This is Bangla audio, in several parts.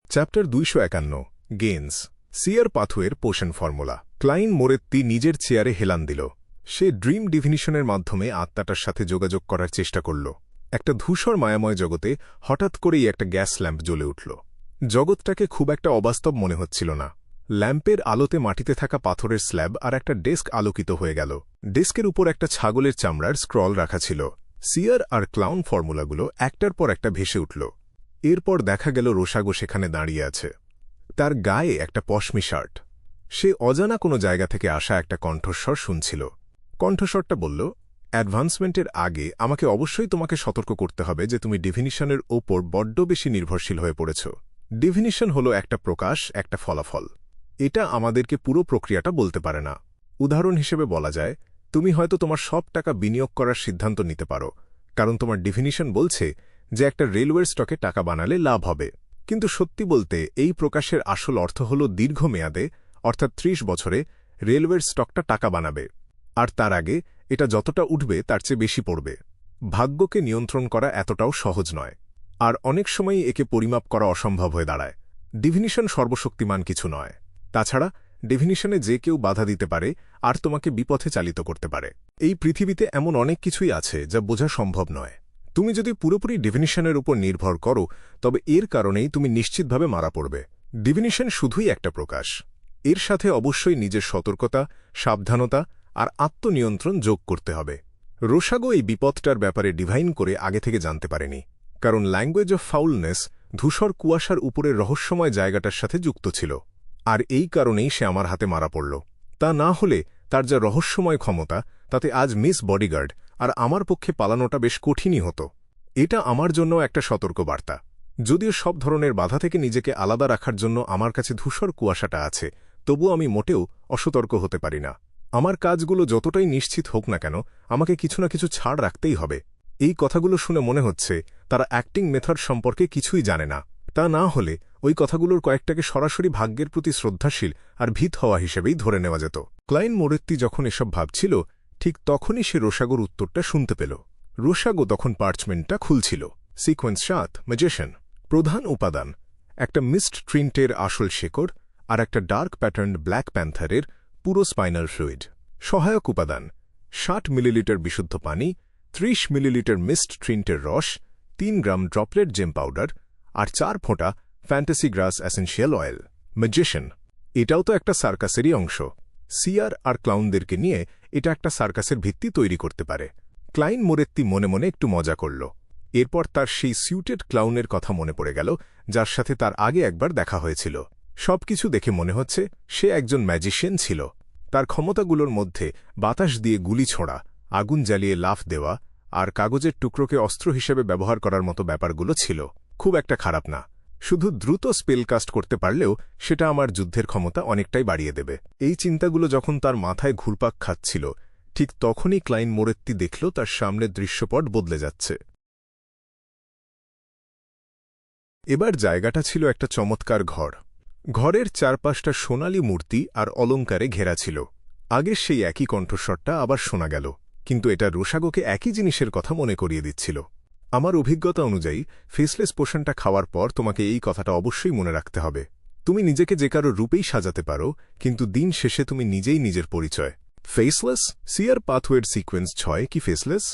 চ্যাপ্টার 251 গেন্স সিয়ার পাথওয়ের পোষণ ফর্মুলা। ক্লাইন মোরেত্তি নিজের চেয়ারে হেলান দিল। সে ড্রিম ডিফিনিশনের মাধ্যমে আত্মাটার সাথে যোগাযোগ করার চেষ্টা করল। একটা ধূসর মায়াময় জগতে হঠাৎ করেই একটা গ্যাস ল্যাম্প জ্বলে উঠল। জগৎটাকে খুব একটা অবাস্তব মনে হচ্ছিল না। ল্যাম্পের আলোতে মাটিতে থাকা পাথরের স্ল্যাব আর একটা ডেস্ক আলোকিত হয়ে গেল। ডেস্কের উপর একটা ছাগলের চামড়ার স্ক্রল রাখা ছিল। সিয়ার আর ক্লাউন ফর্মুলাগুলো একটার পর একটা ভেসে উঠল। এরপর দেখা গেল রোসাগো সেখানে দাঁড়িয়ে আছে। তার গায়ে একটা পশমি শার্ট। সে অজানা কোনো জায়গা থেকে আসা একটা কণ্ঠস্বর শুনছিল। কণ্ঠস্বরটা বলল, অ্যাডভান্সমেন্টের আগে আমাকে অবশ্যই তোমাকে সতর্ক করতে হবে যে তুমি ডিফিনিশনের ওপর বড্ড বেশি নির্ভরশীল হয়ে পড়েছ। ডিফিনিশন হলো একটা প্রকাশ, একটা ফলাফল। এটা আমাদেরকে পুরো প্রক্রিয়াটা বলতে পারে না। উদাহরণ হিসেবে বলা যায়, তুমি হয়তো তোমার সব টাকা বিনিয়োগ করার সিদ্ধান্ত নিতে পারো, কারণ তোমার ডিফিনিশন বলছে যে একটা রেলওয়ের স্টকে টাকা বানালে লাভ হবে। কিন্তু সত্যি বলতে এই প্রকাশের আসল অর্থ হল দীর্ঘমেয়াদে, অর্থাৎ 30 বছরে রেলওয়ের স্টকটা টাকা বানাবে। আর তার আগে এটা যতটা উঠবে তার চেয়ে বেশি পড়বে। ভাগ্যকে নিয়ন্ত্রণ করা এতটাও সহজ নয়। আর অনেক সময়ই একে পরিমাপ করা অসম্ভব হয়ে দাঁড়ায়। ডিফিনিশন সর্বশক্তিমান কিছু নয়। তাছাড়া ডেফিনিশনে যে কেউ বাধা দিতে পারে আর তোমাকে বিপথে চালিত করতে পারে। এই পৃথিবীতে এমন অনেক কিছুই আছে যা বোঝা সম্ভব নয়। তুমি যদি পুরোপুরি ডেফিনিশনের উপর নির্ভর করো, তবে এর কারণেই তুমি নিশ্চিতভাবে মারা পড়বে। ডেফিনিশন শুধুই একটা প্রকাশ। এর সাথে অবশ্যই নিজের সতর্কতা, সাবধানতা আর আত্মনিয়ন্ত্রণ যোগ করতে হবে। রোসাগো এই বিপদটার ব্যাপারে ডিভাইন করে আগে থেকে জানতে পারেনি, কারণ ল্যাঙ্গুয়েজ অফ ফাউলনেস ধূসর কুয়াশার উপরের রহস্যময় জায়গাটার সাথে যুক্ত ছিল। আর এই কারণেই সে আমার হাতে মারা পড়ল। তা না হলে তার যা রহস্যময় ক্ষমতা, তাতে আজ মিস বডিগার্ড আর আমার পক্ষে পালানোটা বেশ কঠিনই হতো। এটা আমার জন্য একটা সতর্কবার্তা। যদিও সব ধরনের বাধা থেকে নিজেকে আলাদা রাখার জন্য আমার কাছে ধূসর কুয়াশাটা আছে, তবুও আমি মোটেও অসতর্ক হতে পারি না। আমার কাজগুলো যতটাই নিশ্চিত হোক না কেন, আমাকে কিছু না কিছু ছাড় রাখতেই হবে। এই কথাগুলো শুনে মনে হচ্ছে তারা অ্যাক্টিং মেথড সম্পর্কে কিছুই জানে না। তা না হলে ওই কথাগুলোর কয়েকটাকে সরাসরি ভাগ্যের প্রতি শ্রদ্ধাশীল আর ভীত হওয়া হিসেবেই ধরে নেওয়া যেত। ক্লাইন মোরেত্তি যখন এসব ভাবছিল, ঠিক তখনই সে রোসাগোর উত্তরটা শুনতে পেল। রোসাগো তখন পার্চমেন্টটা খুলছিল। Sequence 7 magician. প্রধান উপাদান একটা মিস্ট ট্রিন্টের আসল শেকড় আর একটা ডার্ক প্যাটার্ন ব্ল্যাক প্যান্থারের পুরো স্পাইনাল ফ্লুইড। সহায়ক উপাদান 60 মিলিলিটার বিশুদ্ধ পানি, 30 মিলিলিটার মিস্ট ট্রিন্টের রস, 3 গ্রাম ড্রপলেট জেম পাউডার আর 4 ফোঁটা ফ্যান্টাসি গ্রাস অ্যাসেনশিয়াল অয়েল। ম্যাজিশিয়ান। এটাও তো একটা সার্কাসেরই অংশ। সিয়ার আর ক্লাউনদেরকে নিয়ে এটা একটা সার্কাসের ভিত্তি তৈরি করতে পারে। ক্লাইন মোরেত্তি মনে মনে একটু মজা করল। এরপর তার সেই সিউটেড ক্লাউনের কথা মনে পড়ে গেল, যার সাথে তার আগে একবার দেখা হয়েছিল। সবকিছু দেখে মনে হচ্ছে সে একজন ম্যাজিশিয়ান ছিল। তার ক্ষমতাগুলোর মধ্যে বাতাস দিয়ে গুলি ছোঁড়া, আগুন জ্বালিয়ে লাফ দেওয়া আর কাগজের টুকরোকে অস্ত্র হিসেবে ব্যবহার করার মতো ব্যাপারগুলো ছিল। খুব একটা খারাপ না। শুধু দ্রুত স্পেলকাস্ট করতে পারলেও সেটা আমার যুদ্ধের ক্ষমতা অনেকটাই বাড়িয়ে দেবে। এই চিন্তাগুলো যখন তার মাথায় ঘুরপাক খাচ্ছিল, ঠিক তখনই ক্লাইন মোরেত্তি দেখল তার সামনের দৃশ্যপট বদলে যাচ্ছে। এবার জায়গাটা ছিল একটা চমৎকার ঘর। ঘরের চারপাশটা সোনালী মূর্তি আর অলঙ্কারে ঘেরা ছিল। আগের সেই একই কণ্ঠস্বরটা আবার শোনা গেল, কিন্তু এটা রোসাগোকে একই জিনিসের কথা মনে করিয়ে দিচ্ছিল। আমার অভিজ্ঞতা অনুযায়ী ফেসলেস পোশনটা খাওয়ার পর তোমাকে এই কথাটা অবশ্যই মনে রাখতে হবে। তুমি নিজেকে যে কারো রূপেই সাজাতে পারো, কিন্তু দিন শেষে তুমি নিজেই নিজের পরিচয়। ফেসলেস সিয়ার পাথওয়ের সিকোয়েন্স 6 কি ফেসলেস?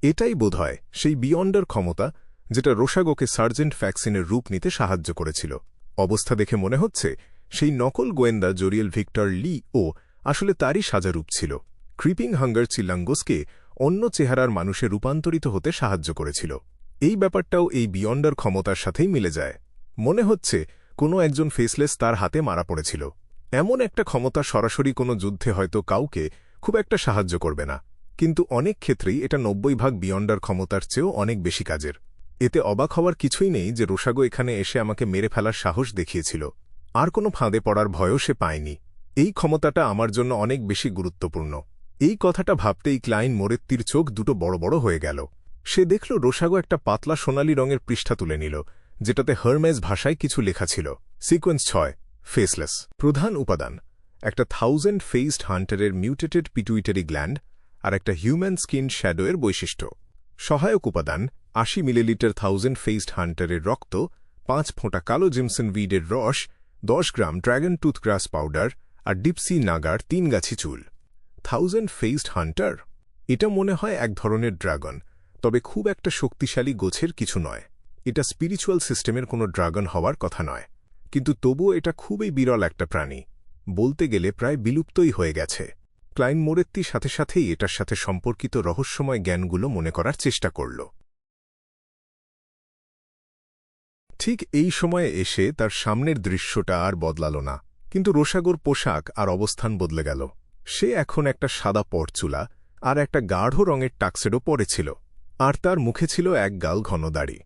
এটাই বোধহয় সেই বিয়ন্ডার ক্ষমতা যেটা রোসাগোকে সার্জেন্ট ফ্যাক্সিনের রূপ নিতে সাহায্য করেছিল। অবস্থা দেখে মনে হচ্ছে সেই নকল গোয়েন্দা জোরিয়েল ভিক্টর লি ও আসলে তারই সাজা রূপ ছিল। ক্রিপিং হাঙ্গার চিল্লাঙ্গোসকে অন্য চেহারার মানুষে রূপান্তরিত হতে সাহায্য করেছিল। এই ব্যাপারটাও এই বিয়ন্ডার ক্ষমতার সাথেই মিলে যায়। মনে হচ্ছে কোনো একজন ফেসলেস তার হাতে মারা পড়েছিল। এমন একটা ক্ষমতা সরাসরি কোনো যুদ্ধে হয়তো কাউকে খুব একটা সাহায্য করবে না, কিন্তু অনেক ক্ষেত্রেই এটা 90% বিয়ন্ডার ক্ষমতার চেয়েও অনেক বেশি কাজের। এতে অবাক হওয়ার কিছুই নেই যে রোসাগো এখানে এসে আমাকে মেরে ফেলার সাহস দেখিয়েছিল। আর কোনো ফাঁদে পড়ার ভয়ও সে পায়নি। এই ক্ষমতাটা আমার জন্য অনেক বেশি গুরুত্বপূর্ণ। এই কথাটা ভাবতেই ক্লাইন মোরেত্তির চোখ দুটো বড় বড় হয়ে গেল। সে দেখল রোসাগো একটা পাতলা সোনালী রঙের পৃষ্ঠা তুলে নিল, যেটাতে হার্মেজ ভাষায় কিছু লেখা ছিল। Sequence 6 faceless. প্রধান উপাদান একটা 1000 ফেসড হান্টারের মিউটেটেড পিটুইটারি গ্ল্যান্ড আর একটা হিউম্যান স্কিন শ্যাডোয়ের বৈশিষ্ট্য। সহায়ক উপাদান 80 মিলিলিটার 1000 ফেসড হান্টারের রক্ত, 5 ফোঁটা কালো জিমসন উইডের রস, 10 গ্রাম ড্র্যাগন টুথগ্রাস পাউডার আর ডিপসি নাগার 3 গাছি চুল। 1000-ফেসড হান্টার? এটা মনে হয় এক ধরনের ড্রাগন, তবে খুব একটা শক্তিশালী গোছের কিছু নয়। এটা স্পিরিচুয়াল সিস্টেমের কোনো ড্রাগন হওয়ার কথা নয়, কিন্তু তবুও এটা খুবই বিরল একটা প্রাণী। বলতে গেলে প্রায় বিলুপ্তই হয়ে গেছে। ক্লাইন মোরেত্তি সাথে সাথেই এটার সাথে সম্পর্কিত রহস্যময় জ্ঞানগুলো মনে করার চেষ্টা করল। ঠিক এই সময়ে এসে তার সামনের দৃশ্যটা আর বদলাল না, কিন্তু রোসাগোর পোশাক আর অবস্থান বদলে গেল। সে এখন একটা সাদা পরচুলা আর একটা গাঢ় রঙের টাক্সেডো পরেছিল, আর তার মুখে ছিল এক গাল ঘন দাড়ি।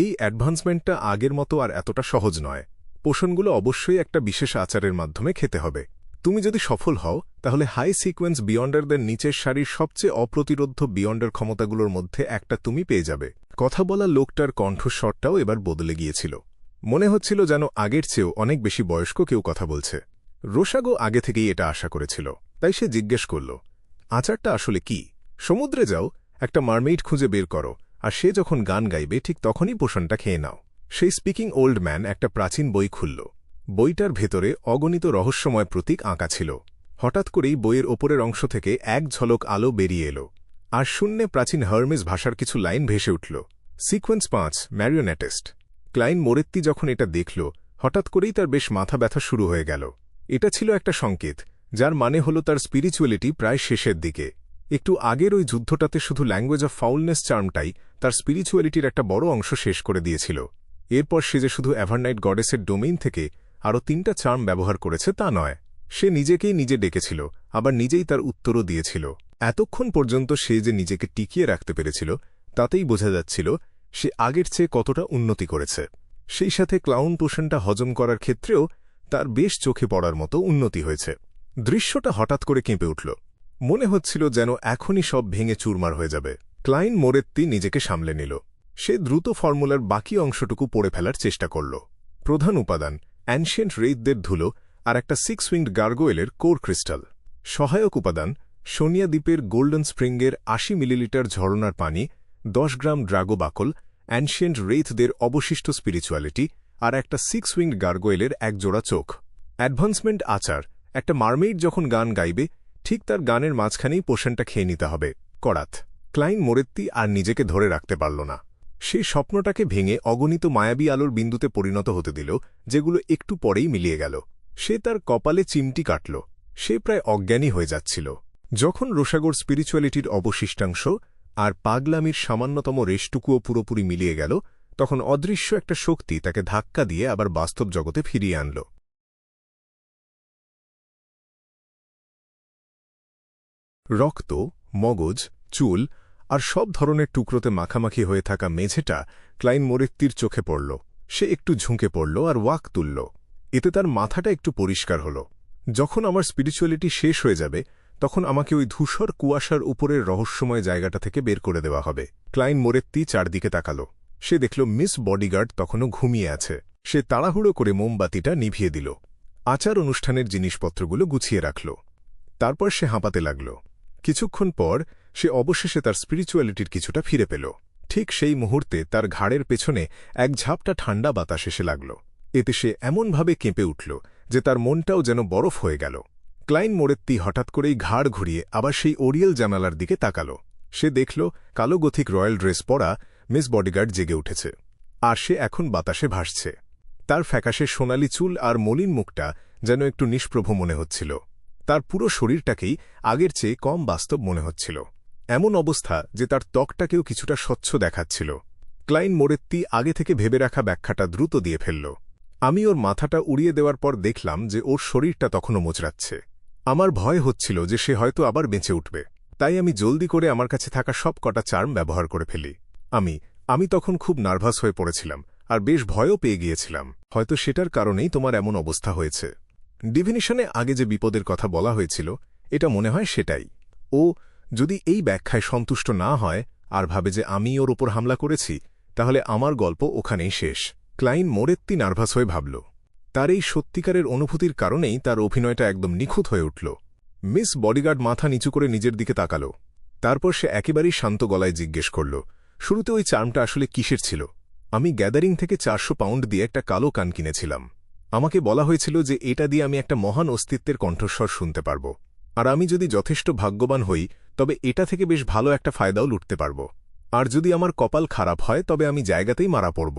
এই অ্যাডভান্সমেন্টটা আগের মতো আর এতটা সহজ নয়। পোষণগুলো অবশ্যই একটা বিশেষ আচারের মাধ্যমে খেতে হবে। তুমি যদি সফল হও, তাহলে হাই সিকোয়েন্স বিয়ন্ডারদের নিচের সারির সবচেয়ে অপ্রতিরোধ্য বিয়ন্ডার ক্ষমতাগুলোর মধ্যে একটা তুমি পেয়ে যাবে। কথা বলা লোকটার কণ্ঠস্বরটাও এবার বদলে গিয়েছিল। মনে হচ্ছিল যেন আগের চেয়েও অনেক বেশি বয়স্ক কেউ কথা বলছে। রোসাগো আগে থেকেই এটা আশা করেছিল, তাই সে জিজ্ঞেস করল, আচারটা আসলে কি? সমুদ্রে যাও, একটা মারমেইড খুঁজে বের করো, আর সে যখন গান গাইবে ঠিক তখনই পোষণটা খেয়ে নাও। সেই স্পিকিং ওল্ড ম্যান একটা প্রাচীন বই খুলল। বইটার ভেতরে অগণিত রহস্যময় প্রতীক আঁকা ছিল। হঠাৎ করেই বইয়ের ওপরের অংশ থেকে এক ঝলক আলো বেরিয়ে এলো, আর শূন্যে প্রাচীন হার্মেস ভাষার কিছু লাইন ভেসে উঠল। সিকোয়েন্স 5, ম্যারিওনেটিস্ট। ক্লাইন মোরেত্তি যখন এটা দেখল, হঠাৎ করেই তার বেশ মাথা ব্যথা শুরু হয়ে গেল। এটা ছিল একটা সংকেত, যার মানে হল তার স্পিরিচুয়ালিটি প্রায় শেষের দিকে। একটু আগের ওই যুদ্ধটাতে শুধু ল্যাঙ্গুয়েজ অফ ফাউলনেস চার্মটাই তার স্পিরিচুয়ালিটির একটা বড় অংশ শেষ করে দিয়েছিল। এরপর সে যে শুধু এভারনাইট গডেসের ডোমেইন থেকে আরও 3টা চার্ম ব্যবহার করেছে তা নয়, সে নিজেকেই নিজে ডেকেছিল, আবার নিজেই তার উত্তরও দিয়েছিল। এতক্ষণ পর্যন্ত সে যে নিজেকে টিকিয়ে রাখতে পেরেছিল, তাতেই বোঝা যাচ্ছিল সে আগের চেয়ে কতটা উন্নতি করেছে। সেই সাথে ক্লাউন পোষণটা হজম করার ক্ষেত্রেও তার বেশ চোখে পড়ার মতো উন্নতি হয়েছে। দৃশ্যটা হঠাৎ করে কেঁপে উঠল। মনে হচ্ছিল যেন এখনই সব ভেঙে চুরমার হয়ে যাবে। ক্লাইন মোরেত্তি নিজেকে সামলে নিল। সে দ্রুত ফর্মুলার বাকি অংশটুকু পড়ে ফেলার চেষ্টা করল। প্রধান উপাদান অ্যানশিয়েন্ট রেইথদের ধুলো আর একটা 6 উইংড গার্গোয়েলের কোর ক্রিস্টাল। সহায়ক উপাদান সোনিয়া দ্বীপের গোল্ডেন স্প্রিংয়ের 80 মিলিলিটার ঝরনার পানি, 10 গ্রাম ড্রাগো বাকল, অ্যানশিয়েন্ট রেইথদের অবশিষ্ট স্পিরিচুয়ালিটি আর একটা 6 উইংড গার্গোয়েলের এক জোড়া চোখ। অ্যাডভান্সমেন্ট আচার, একটা মারমেইড যখন গান গাইবে ঠিক তার গানের মাঝখানেই পোষণটা খেয়ে নিতে হবে। করাত। ক্লাইন মোরেত্তি আর নিজেকে ধরে রাখতে পারল না। সে স্বপ্নটাকে ভেঙে অগণিত মায়াবী আলোর বিন্দুতে পরিণত হতে দিল, যেগুলো একটু পরেই মিলিয়ে গেল। সে তার কপালে চিমটি কাটল। সে প্রায় অজ্ঞানী হয়ে যাচ্ছিল। যখন রোসাগোর স্পিরিচুয়ালিটির অবশিষ্টাংশ আর পাগলামির সামান্যতম রেশটুকুও পুরোপুরি মিলিয়ে গেল, তখন অদৃশ্য একটা শক্তি তাকে ধাক্কা দিয়ে আবার বাস্তব জগতে ফিরিয়ে আনল। রক্ত, মগজ, চুল আর সব ধরনের টুকরোতে মাখামাখি হয়ে থাকা মেঝেটা ক্লাইন মোরেত্তির চোখে পড়ল। সে একটু ঝুঁকে পড়ল আর ওয়াক তুলল। এতে তার মাথাটা একটু পরিষ্কার হল। যখন আমার স্পিরিচুয়ালিটি শেষ হয়ে যাবে, তখন আমাকে ওই ধূসর কুয়াশার উপরের রহস্যময় জায়গাটা থেকে বের করে দেওয়া হবে। ক্লাইন মোরেত্তি চারদিকে তাকাল। সে দেখল মিস বডিগার্ড তখনও ঘুমিয়ে আছে। সে তাড়াহুড়ো করে মোমবাতিটা নিভিয়ে দিল। আচার অনুষ্ঠানের জিনিসপত্রগুলো গুছিয়ে রাখল। তারপর সে হাঁপাতে লাগল। কিছুক্ষণ পর সে অবশেষে তার স্পিরিচুয়ালিটির কিছুটা ফিরে পেল। ঠিক সেই মুহূর্তে তার ঘাড়ের পেছনে এক ঝাপটা ঠান্ডা বাতাস এসে লাগল। এতে সে এমনভাবে কেঁপে উঠল যে তার মনটাও যেন বরফ হয়ে গেল। ক্লাইন মোরেত্তি হঠাৎ করেই ঘাড় ঘুরিয়ে আবার সেই ওরিয়েল জানালার দিকে তাকাল। সে দেখল কালো গথিক রয়্যাল ড্রেস পরা মিস বডিগার্ড জেগে উঠেছে, আর সে এখন বাতাসে ভাসছে। তার ফ্যাকাশে সোনালি চুল আর মলিন মুখটা যেন একটু নিষ্প্রভ মনে হচ্ছিল। তার পুরো শরীরটাকেই আগের চেয়ে কম বাস্তব মনে হচ্ছিল। এমন অবস্থা যে তার ত্বকটাকেও কিছুটা স্বচ্ছ দেখাচ্ছিল। ক্লাইন মোরেত্তি আগে থেকে ভেবে রাখা ব্যাখ্যাটা দ্রুত দিয়ে ফেলল। আমি ওর মাথাটা উড়িয়ে দেওয়ার পর দেখলাম যে ওর শরীরটা তখনও মোচড়াচ্ছে। আমার ভয় হচ্ছিল যে সে হয়তো আবার বেঁচে উঠবে, তাই আমি জলদি করে আমার কাছে থাকা সব কটা চার্ম ব্যবহার করে ফেলি। আমি তখন খুব নার্ভাস হয়ে পড়েছিলাম আর বেশ ভয়ও পেয়ে গিয়েছিলাম। হয়তো সেটার কারণেই তোমার এমন অবস্থা হয়েছে। ডিভিনিশনে আগে যে বিপদের কথা বলা হয়েছিল, এটা মনে হয় সেটাই। ও যদি এই ব্যাখ্যায় সন্তুষ্ট না হয় আর ভাবে যে আমি ওর ওপর হামলা করেছি, তাহলে আমার গল্প ওখানেই শেষ। ক্লাইন মোরেত্তি নার্ভাস হয়ে ভাবল। তার এই সত্যিকারের অনুভূতির কারণেই তার অভিনয়টা একদম নিখুঁত হয়ে উঠল। মিস বডিগার্ড মাথা নিচু করে নিজের দিকে তাকাল। তারপর সে একেবারেই শান্ত গলায় জিজ্ঞেস করল, শুরুতে ওই চার্মটা আসলে কিসের ছিল? আমি গ্যাদারিং থেকে 400 পাউন্ড দিয়ে একটা কালো কান কিনেছিলাম। আমাকে বলা হয়েছিল যে এটা দিয়ে আমি একটা মহান অস্তিত্বের কণ্ঠস্বর শুনতে পারব, আর আমি যদি যথেষ্ট ভাগ্যবান হই তবে এটা থেকে বেশ ভালো একটা ফায়দাও লুটতে পারব। আর যদি আমার কপাল খারাপ হয় তবে আমি জায়গাতেই মারা পড়ব।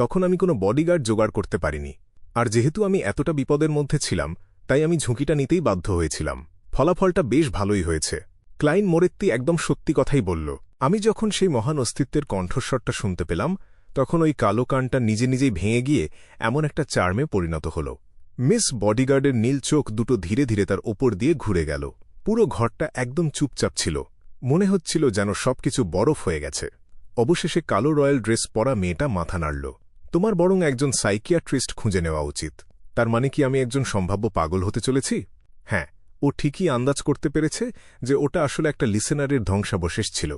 তখন আমি কোনো বডিগার্ড জোগাড় করতে পারিনি, আর যেহেতু আমি এতটা বিপদের মধ্যে ছিলাম তাই আমি ঝুঁকিটা নিতেই বাধ্য হয়েছিলাম। ফলাফলটা বেশ ভালোই হয়েছে। ক্লাইন মোরেত্তি একদম সত্যি কথাই বলল। আমি যখন সেই মহান অস্তিত্বের কণ্ঠস্বরটা শুনতে পেলাম তখন ওই কালো কানটা নিজে নিজেই ভেঙে গিয়ে এমন একটা চার্মে পরিণত হল। মিস বডিগার্ডের নীল চোখ দুটো ধীরে ধীরে তার ওপর দিয়ে ঘুরে গেল। পুরো ঘরটা একদম চুপচাপ ছিল, মনে হচ্ছিল যেন সবকিছু বরফ হয়ে গেছে। অবশেষে কালো রয়্যাল ড্রেস পরা মেয়েটা মাথা নাড়ল। তোমার বরং একজন সাইকিয়াট্রিস্ট খুঁজে নেওয়া উচিত। তার মানে কি আমি একজন সম্ভাব্য পাগল হতে চলেছি? হ্যাঁ, ও ঠিকই আন্দাজ করতে পেরেছে যে ওটা আসলে একটা লিসেনারের ধ্বংসাবশেষ ছিল।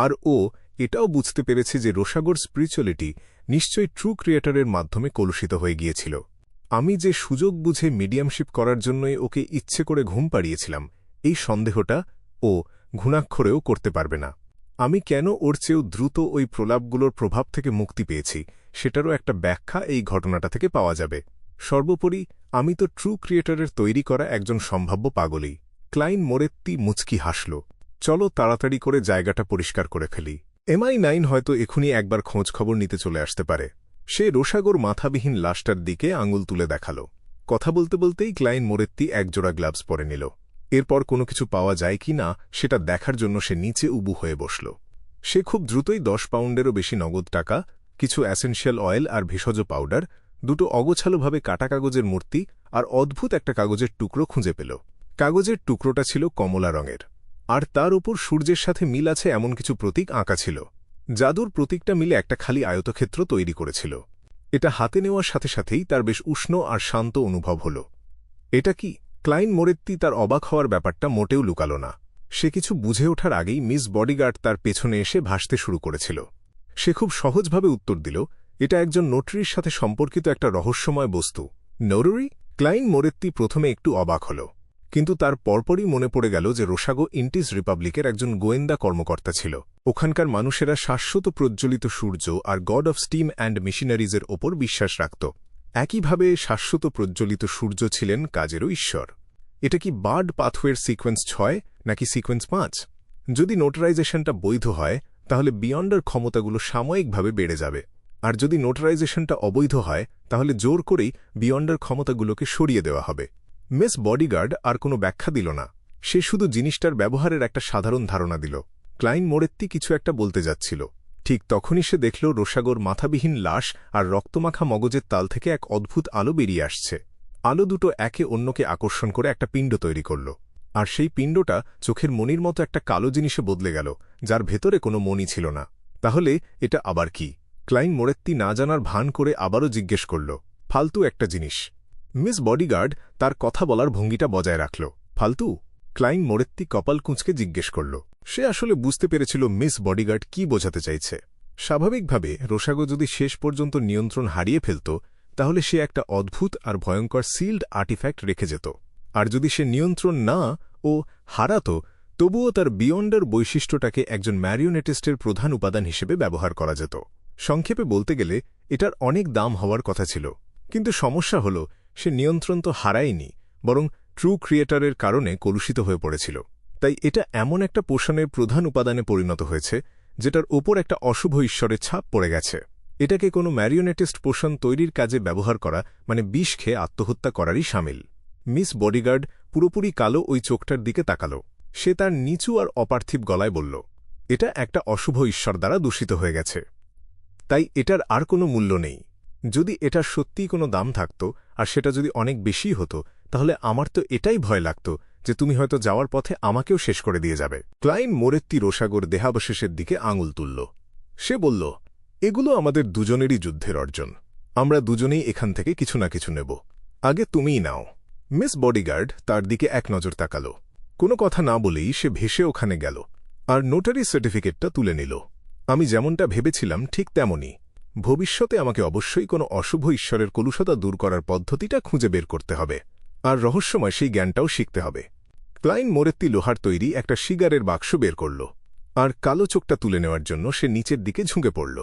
আর ও এটাও বুঝতে পেরেছে যে রোসাগোর স্পিরিচুয়ালিটি নিশ্চয়ই ট্রু ক্রিয়েটরের মাধ্যমে কলুষিত হয়ে গিয়েছিল। আমি যে সুযোগ বুঝে মিডিয়ামশিপ করার জন্যই ওকে ইচ্ছে করে ঘুম পাড়িয়েছিলাম, এই সন্দেহটা ও ঘুণাক্ষরেও করতে পারবে না। আমি কেন ওর চেয়েও দ্রুত ওই প্রলাপগুলোর প্রভাব থেকে মুক্তি পেয়েছি সেটারও একটা ব্যাখ্যা এই ঘটনাটা থেকে পাওয়া যাবে। সর্বোপরি আমি তো ট্রু ক্রিয়েটরের তৈরি করা একজন সম্ভাব্য পাগলই। ক্লাইন মোরেত্তি মুচকি হাসল। চলো তাড়াতাড়ি করে জায়গাটা পরিষ্কার করে ফেলি। MI9 হয়তো এখনই একবার খোঁজ খবর নিতে চলে আসতে পারে। সে রোসাগোর মাথাবিহীন লাশটার দিকে আঙুল তুলে দেখাল। কথা বলতে বলতেই ক্লাইন মোরেত্তি একজোড়া গ্লাভস পরে নিল। এরপর কোনো কিছু পাওয়া যায় কি না সেটা দেখার জন্য সে নিচে উবু হয়ে বসল। সে খুব দ্রুতই 10 পাউন্ডেরও বেশি নগদ টাকা, কিছু অ্যাসেনশিয়াল অয়েল আর ভেষজ পাউডার, দুটো অগোছালোভাবে কাটা কাগজের মূর্তি আর অদ্ভুত একটা কাগজের টুকরো খুঁজে পেল। কাগজের টুকরোটা ছিল কমলা রঙের, আর তার উপর সূর্যের সাথে মিল আছে এমন কিছু প্রতীক আঁকা ছিল। জাদুর প্রতীকটা মিলে একটা খালি আয়তক্ষেত্র তৈরি করেছিল। এটা হাতে নেওয়ার সাথে সাথেই তার বেশ উষ্ণ আর শান্ত অনুভব হল। এটা কি? ক্লাইন মোরেত্তি তার অবাক হওয়ার ব্যাপারটা মোটেও লুকাল না। সে কিছু বুঝে ওঠার আগেই মিস বডিগার্ড তার পেছনে এসে ভাসতে শুরু করেছিল। সে খুব সহজভাবে উত্তর দিল, এটা একজন নোটারির সাথে সম্পর্কিত একটা রহস্যময় বস্তু। নোটারি? ক্লাইন মোরেত্তি প্রথমে একটু অবাক হল, কিন্তু তার পরপরই মনে পড়ে গেল যে রোসাগো ইন্টিস রিপাবলিকের একজন গোয়েন্দা কর্মকর্তা ছিল। ওখানকার মানুষেরা শাশ্বত প্রজ্বলিত সূর্য আর গড অফ স্টিম অ্যান্ড মেশিনারিজের ওপর বিশ্বাস রাখত। একইভাবে শাশ্বত প্রজ্বলিত সূর্য ছিলেন কাজেরও ঈশ্বর। এটা কি বার্ড পাথওয়ের সিকোয়েন্স 6 নাকি সিকোয়েন্স 5? যদি নোটারাইজেশনটা বৈধ হয় তাহলে বিয়ন্ডার ক্ষমতাগুলো সাময়িকভাবে বেড়ে যাবে, আর যদি নোটারাইজেশনটা অবৈধ হয় তাহলে জোর করেই বিয়ন্ডার ক্ষমতাগুলোকে সরিয়ে দেওয়া হবে। মিস বডিগার্ড আর কোনো ব্যাখ্যা দিল না। সে শুধু জিনিসটার ব্যবহারের একটা সাধারণ ধারণা দিল। ক্লাইন মোরেত্তি কিছু একটা বলতে যাচ্ছিল, ঠিক তখনই সে দেখল রোসাগোর মাথাবিহীন লাশ আর রক্তমাখা মগজের তাল থেকে এক অদ্ভুত আলো বেরিয়ে আসছে। আলো দুটো একে অন্যকে আকর্ষণ করে একটা পিণ্ড তৈরি করল, আর সেই পিণ্ডটা চোখের মণির মতো একটা কালো জিনিসে বদলে গেল, যার ভেতরে কোনো মণি ছিল না। তাহলে এটা আবার কি? ক্লাইন মোরেত্তি না জানার ভান করে আবারও জিজ্ঞেস করল। ফালতু একটা জিনিস। মিস বডিগার্ড তার কথা বলার ভঙ্গিটা বজায় রাখল। ফালতু? ক্লাইন মোরেত্তি কপাল কুঁচকে জিজ্ঞেস করল। সে আসলে বুঝতে পেরেছিল মিস বডিগার্ড কি বোঝাতে চাইছে। স্বাভাবিকভাবে রোসাগো যদি শেষ পর্যন্ত নিয়ন্ত্রণ হারিয়ে ফেলত তাহলে সে একটা অদ্ভুত আর ভয়ঙ্কর সিল্ড আর্টিফ্যাক্ট রেখে যেত, আর যদি সে নিয়ন্ত্রণ না ও হারাত তবুও তার বিয়ন্ডার বৈশিষ্ট্যটাকে একজন ম্যারিওনেটিস্টের প্রধান উপাদান হিসেবে ব্যবহার করা যেত। সংক্ষেপে বলতে গেলে এটার অনেক দাম হওয়ার কথা ছিল, কিন্তু সমস্যা হল সে নিয়ন্ত্রণ তো হারায়নি, বরং ট্রু ক্রিয়েটরের কারণে কলুষিত হয়ে পড়েছিল। তাই এটা এমন একটা পোষণের প্রধান উপাদানে পরিণত হয়েছে যেটার ওপর একটা অশুভ ঈশ্বরের ছাপ পড়ে গেছে। এটাকে কোনো ম্যারিওনেটিস্ট পোষণ তৈরির কাজে ব্যবহার করা মানে বিষ খেয়ে আত্মহত্যা করারই শামিল। মিস বডিগার্ড পুরোপুরি কালো ওই চোখটার দিকে তাকাল। সে তার নিচু আর অপার্থিব গলায় বলল, এটা একটা অশুভ ঈশ্বর দ্বারা দূষিত হয়ে গেছে, তাই এটার আর কোনো মূল্য নেই। যদি এটার সত্যিই কোনো দাম থাকত আর সেটা যদি অনেক বেশি হতো তাহলে আমার তো এটাই ভয় লাগত যে তুমি হয়তো যাওয়ার পথে আমাকেও শেষ করে দিয়ে যাবে। ক্লাইন মোরেত্তি রোসাগোর দেহাবশেষের দিকে আঙুল তুলল। সে বলল, এগুলো আমাদের দুজনেরই যুদ্ধের অর্জন। আমরা দুজনেই এখান থেকে কিছু না কিছু নেব। আগে তুমিই নাও। মিস বডিগার্ড তার দিকে এক নজর তাকাল। কোনো কথা না বলেই সে ভেসে ওখানে গেল আর নোটারি সার্টিফিকেটটা তুলে নিল। আমি যেমনটা ভেবেছিলাম ঠিক তেমনই। ভবিষ্যতে আমাকে অবশ্যই কোনো অশুভ ঈশ্বরের কলুষতা দূর করার পদ্ধতিটা খুঁজে বের করতে হবে, আর রহস্যময় সেই জ্ঞানটাও শিখতে হবে। ক্লাইন মোরেত্তি লোহার তৈরি একটা সিগারের বাক্স বের করল, আর কালো চোখটা তুলে নেওয়ার জন্য সে নিচের দিকে ঝুঁকে পড়ল।